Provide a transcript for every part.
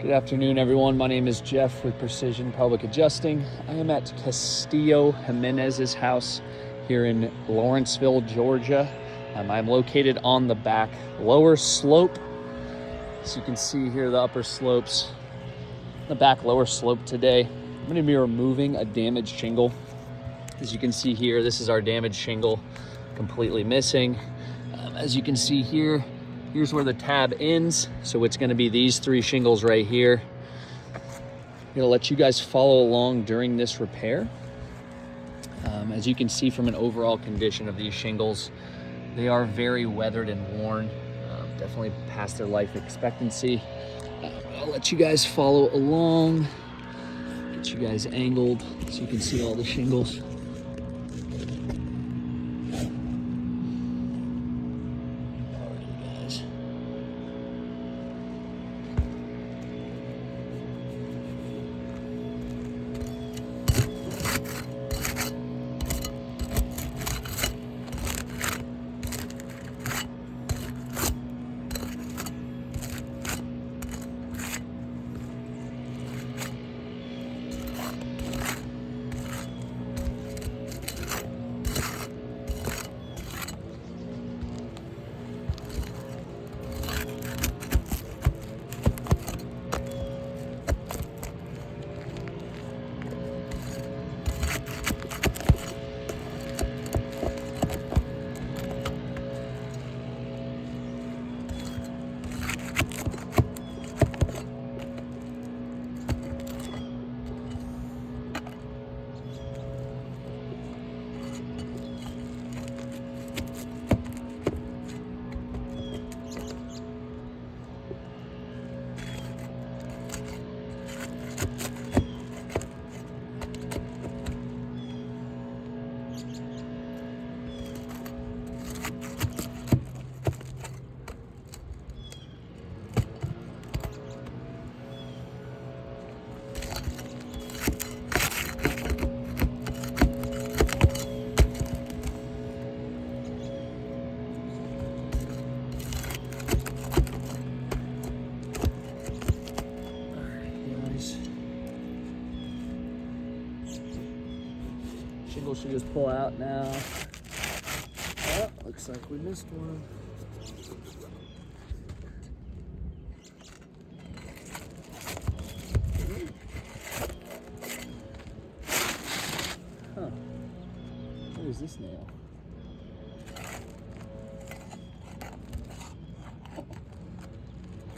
Good afternoon, everyone. My name is Jeff with Precision Pelvic Adjusting. I am at Castillo Jimenez's house here in Lawrenceville, Georgia. I'm located on the back lower slope. As you can see here, the upper slopes, the back lower slope today. I'm going to be removing a damaged shingle. As you can see here, this is our damaged shingle, completely missing. As you can see here, here's where the tab ends. So it's gonna be these three shingles right here. I'm gonna let you guys follow along during this repair. As you can see from an overall condition of these shingles, they are very weathered and worn, definitely past their life expectancy. I'll let you guys follow along, get you guys angled so you can see all the shingles. Shingle should just pull out now. Oh, looks like we missed one. Huh. What is this nail?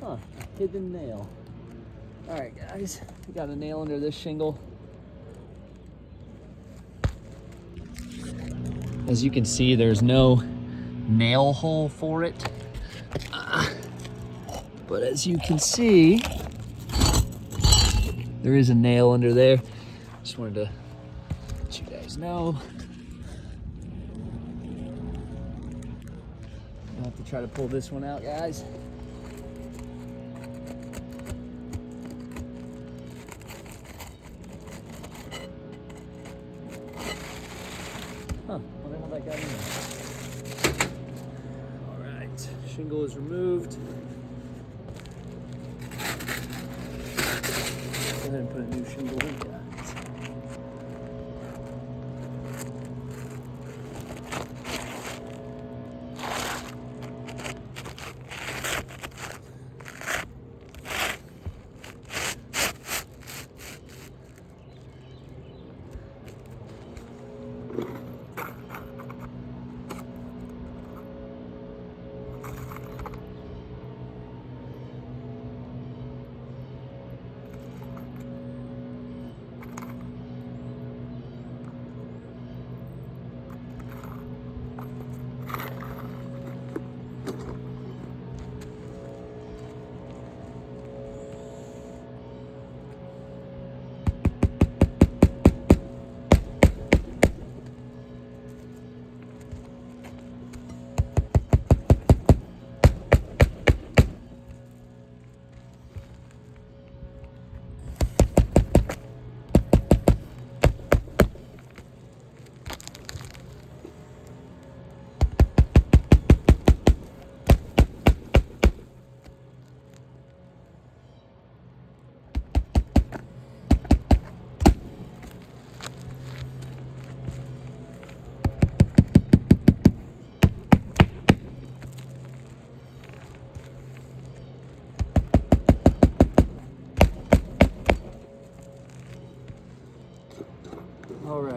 Huh, a hidden nail. All right, guys, we got a nail under this shingle. As you can see, there's no nail hole for it. But as you can see, there is a nail under there. Just wanted to let you guys know. I'll have to try to pull this one out, guys. Huh, wonder how that got in there. All right, shingle is removed. Go ahead and put a new shingle in, guys.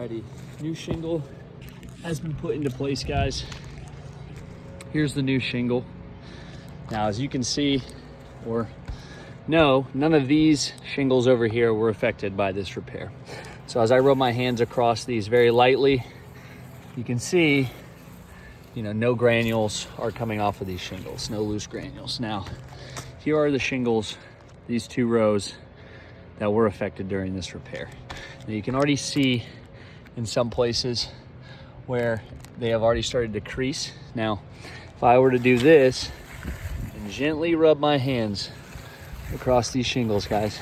Alrighty, new shingle has been put into place, guys. Here's the new shingle. Now, as you can see, or no, none of these shingles over here were affected by this repair. So as I rub my hands across these very lightly, you can see, no granules are coming off of these shingles, no loose granules. Now, here are the shingles, these 2 rows that were affected during this repair. Now, you can already see in some places where they have already started to crease. Now, if I were to do this and gently rub my hands across these shingles, guys,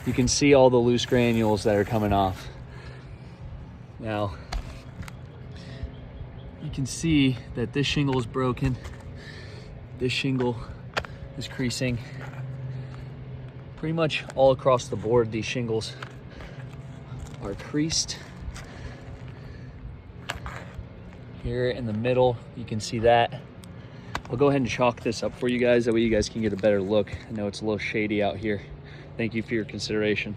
you can see all the loose granules that are coming off. Now, you can see that this shingle is broken. This shingle is creasing. Pretty much all across the board, these shingles are creased. Here in the middle, you can see that. I'll go ahead and chalk this up for you guys, that way you guys can get a better look. I know it's a little shady out here. Thank you for your consideration.